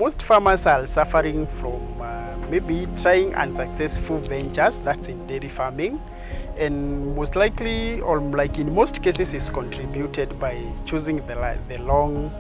most farmers are suffering from maybe trying unsuccessful ventures, that's in dairy farming, and most likely, or like in most cases, is contributed by choosing the long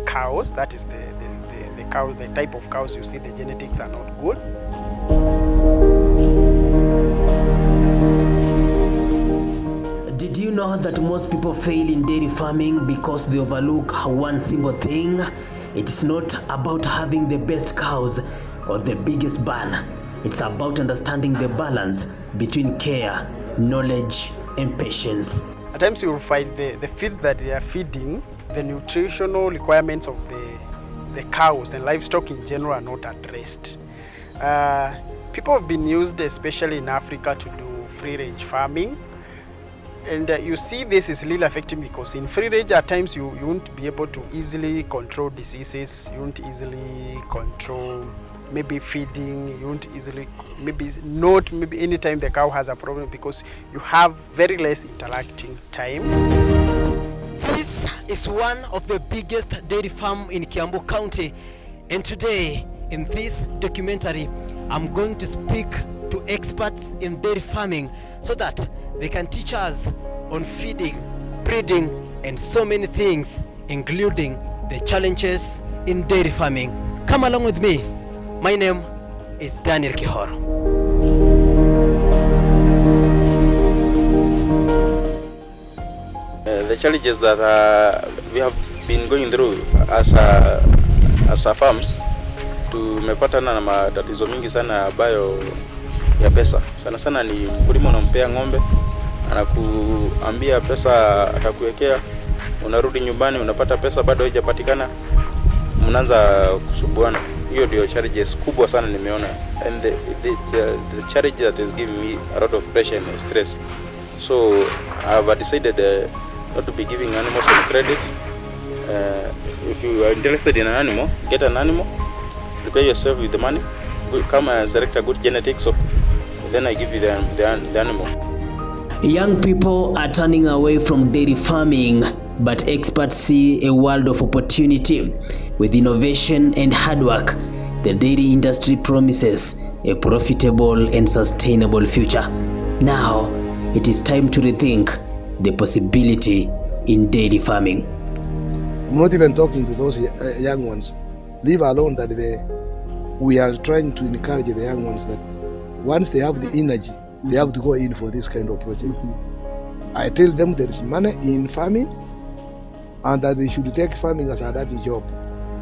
cows. That is the cow, the type of cows you see, the genetics are not good. Did you know that most people fail in dairy farming because they overlook one simple thing? It's not about having the best cows or the biggest barn. It's about understanding the balance between care, knowledge, and patience. At times you will find the feeds that they are feeding, the nutritional requirements of the cows and livestock in general are not addressed. People have been used, especially in Africa, to do free-range farming. And you see this is really affecting because in free range at times you won't be able to easily control diseases, you won't easily control maybe feeding, you won't easily maybe anytime the cow has a problem because you have very less interacting time. This is one of the biggest dairy farm in Kiambu County, and today in this documentary I'm going to speak to experts in dairy farming so that they can teach us on feeding, breeding, and so many things, including the challenges in dairy farming. Come along with me. My name is Daniel Kihoro. The challenges that we have been going through as a farm, tumepatana na matatizo mingi sana ambayo ya pesa. Sana sana ni mkulima unampea ng'ombe, anakuambia pesa atakuwekea, unarudi nyumbani unapata pesa bado haijapatikana, mnaanza kusubuana. Hiyo ndio challenges kubwa sana nimeona, and the challenge that is giving me a lot of pressure and stress. So I have decided not to be giving animals on credit. If you are interested in an animal, get an animal, prepare yourself with the money, come and select a good genetics, so then I give you the animal. Young people are turning away from dairy farming, but experts see a world of opportunity. With innovation and hard work, the dairy industry promises a profitable and sustainable future. Now, it is time to rethink the possibility in dairy farming. I'm not even talking to those young ones. Leave alone that we are trying to encourage the young ones that once they have the energy, they have to go in for this kind of project. I tell them there is money in farming and that they should take farming as a dirty job.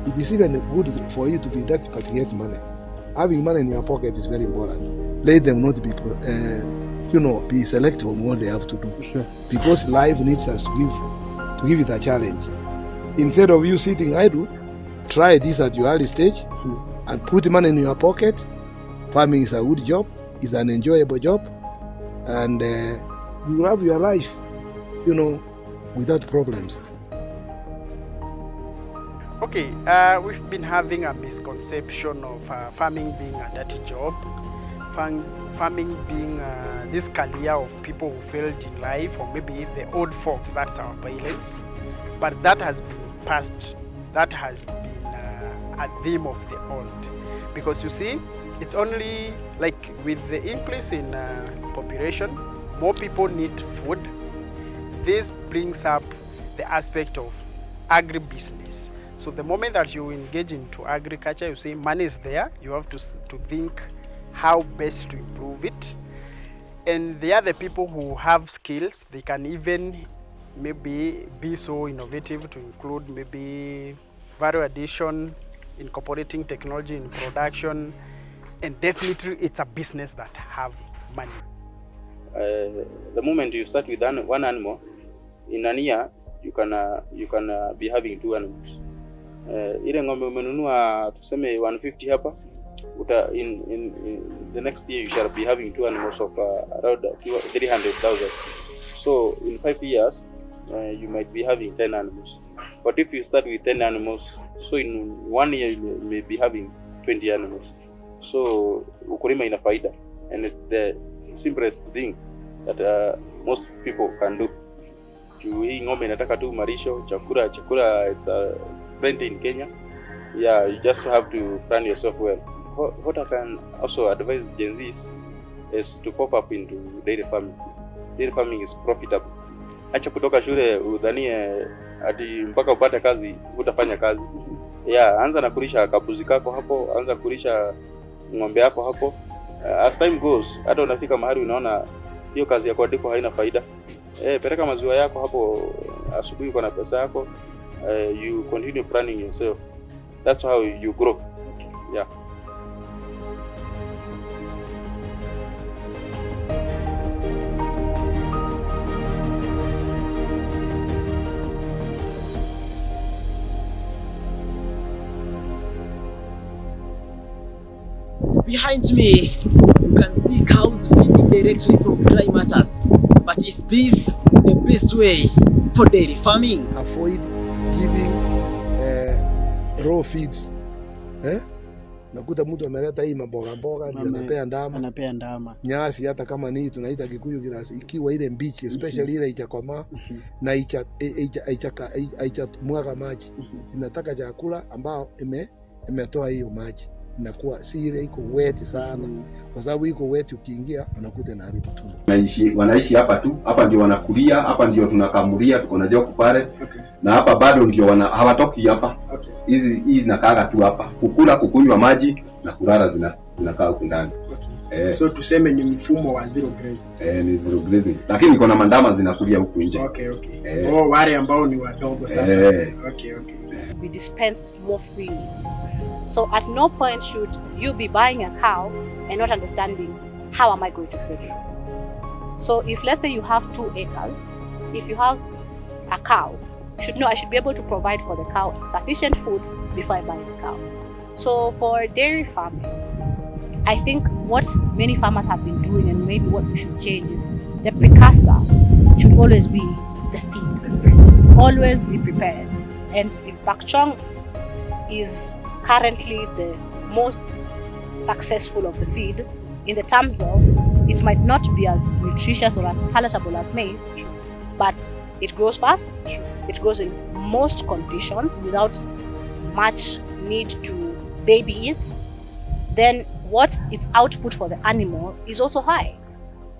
It is even good for you to be dirty but get money. Having money in your pocket is very important. Let them not be, be selective on what they have to do. Sure. Because life needs us to give it a challenge. Instead of you sitting idle, try this at your early stage and put money in your pocket. Farming is a good job, it's an enjoyable job, and you will have your life, without problems. Okay, we've been having a misconception of farming being a dirty job, farming being this career of people who failed in life, or maybe the old folks, that's our parents. But that has been past, that has been a theme of the old. Because you see, it's only like with the increase in population, more people need food. This brings up the aspect of agribusiness. So the moment that you engage into agriculture, you see money is there, you have to think how best to improve it. And they are the people who have skills. They can even maybe be so innovative to include maybe value addition, incorporating technology in production, and definitely it's a business that have money. The moment you start with one animal, in a year you can be having two animals. Ile ng'ombe umenunua tuseme 150 hapa, in the next year you shall be having two animals of around 300,000. So in 5 years you might be having 10 animals. But if you start with 10 animals, so in 1 year you may be having 20 animals. So ukulima ina faida, and it's the simplest thing that most people can do. Hii ng'ombe inataka tu marisho, chakula, it's plenty in Kenya. yeah, you just have to plan yourself well. What I can also advise Gen Zs is to pop up into dairy farming. Dairy farming is profitable. Acha kutoka shule udhanie ati mpaka upate kazi utafanya kazi. Yeah, anza na kulisha kabuzi kako hapo, anza kulisha ng'ombe yako hapo. As time goes, hata unafika mahali unaona hiyo kazi ya kuandikwa haina faida. Peleka maziwa yako hapo, asubuhi uko na pesa yako. You continue planning yourself. That's how you grow. Yeah. Behind me, you can see cows feeding directly from dry matters. But is this the best way for dairy farming? Avoid giving raw feeds. Nakuta mtu ameleta hii maboga mboga ndio anapea ndama. Nyasi hata kama ni tunaita Kikuyu kirasi, ikiwa ile mbichi especially ile ichakomaa na mwaga maji. Inataka chakula ambao imetoa hiyo maji. Inakuwa si ile iko wet sana, kwa sababu iko wet ukiingia unakuta na haribu tumbo. Wanaishi hapa tu, hapa ndio wanakulia, hapa ndio tunakamulia, tuko na joku pale. Na hapa bado ndio hawatoki hapa. Hii zinakaaga tu hapa. Kukula, kukunywa maji na kulala zinakaa huko ndani. So tuseme ni mfumo wa zero grazing. Ni zero grazing. Lakini niko na mandama zinakulia huko nje. Okay. Wale ambao ni wadogo sasa. Okay. We dispensed more freely. So at no point should you be buying a cow and not understanding how am I going to feed it. So if let's say you have 2 acres, if you have a cow, you should know I should be able to provide for the cow sufficient food before I buy the cow. So for dairy farming, I think what many farmers have been doing and maybe what we should change is the precursor should always be the feed. Always be prepared. And if bak chong is currently the most successful of the feed, in the terms of it might not be as nutritious or as palatable as maize, but it grows fast, it grows in most conditions without much need to baby it, then what its output for the animal is also high.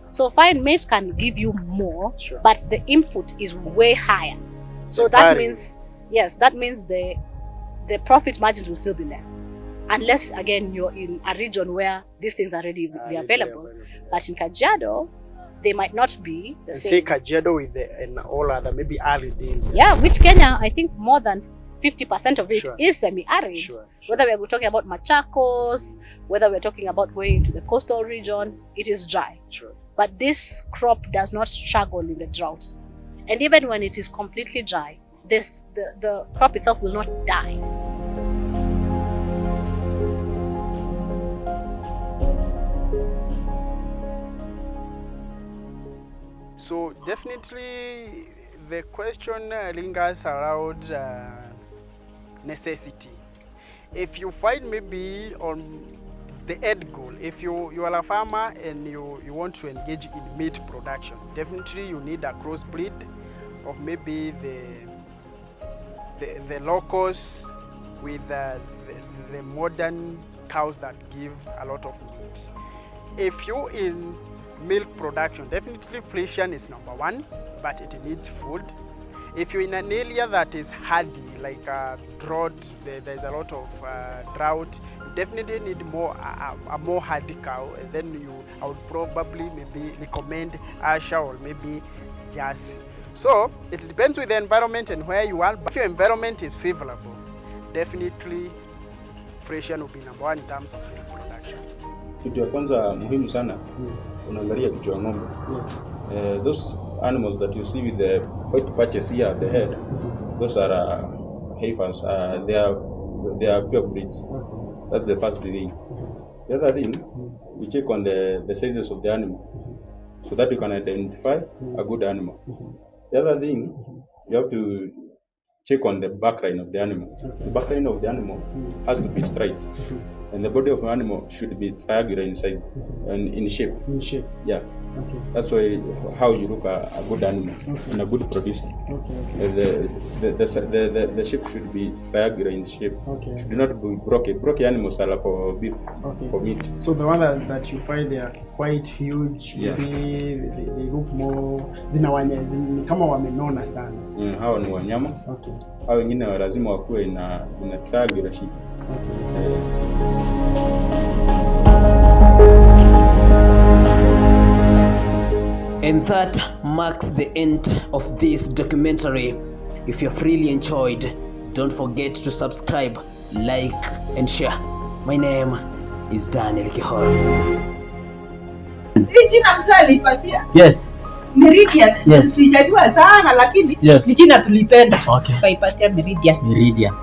So fine, maize can give you more, but the input is way higher. So that means, yes, that means the profit margins will still be less. Unless, again, you're in a region where these things are readily available. But in Kajiado, they might not be the same. Say Kajiado and all other, maybe arid. Yeah, which Kenya, I think more than 50% of it is semi-arid. Sure. Whether we're talking about Machakos, whether we're talking about going to the coastal region, it is dry. But this crop does not struggle in the droughts. And even when it is completely dry, the crop itself will not die. So definitely the question lingers around necessity. If you find maybe on the end goal, if you are a farmer and you want to engage in meat production, definitely you need a crossbreed of maybe the locals with the modern cows that give a lot of meat. If you in milk production, definitely Friesian is number 1, but it needs food. If you're in an area that is hardy, like a drought, there's a lot of drought, you definitely need a more hardy cow, and then I would probably maybe recommend Asha or maybe Jersey. So it depends with the environment and where you are, but if your environment is favorable, definitely Friesian will be number 1 in terms of milk production. Kitu ya kwanza muhimu sana, unaangalia kichwa ng'ombe. Those animals that you see with the white patches here at the head, those are heifers. They are pure breeds. That's the first thing. The other thing, we check on the sizes of the animal, so that you can identify a good animal. The other thing, you have to check on the backline of the animal. The backline of the animal has to be straight. And the body of an animal should be triangular in size and in shape. In shape. Yeah. Okay. That's why how you look at a good animal and a good producer. Okay. The shape should be triangular in shape. Okay. Should not be broken. Broken animals are for beef, for meat. So the one that you find they are quite huge, Yeah. they look more kama wamenona sana. Hao ni wanyama. Okay. Hao wengine lazima wakuwe na triangular shape. Okay. And that marks the end of this documentary. If you've really enjoyed, don't forget to subscribe, like and share. My name is Daniel Kihoro. Jina msalipatia. Yes. Meridian. Yes. Sijajua sana lakini yes. Jina tulipenda. Okay. Tukaipatia Meridian. Meridian.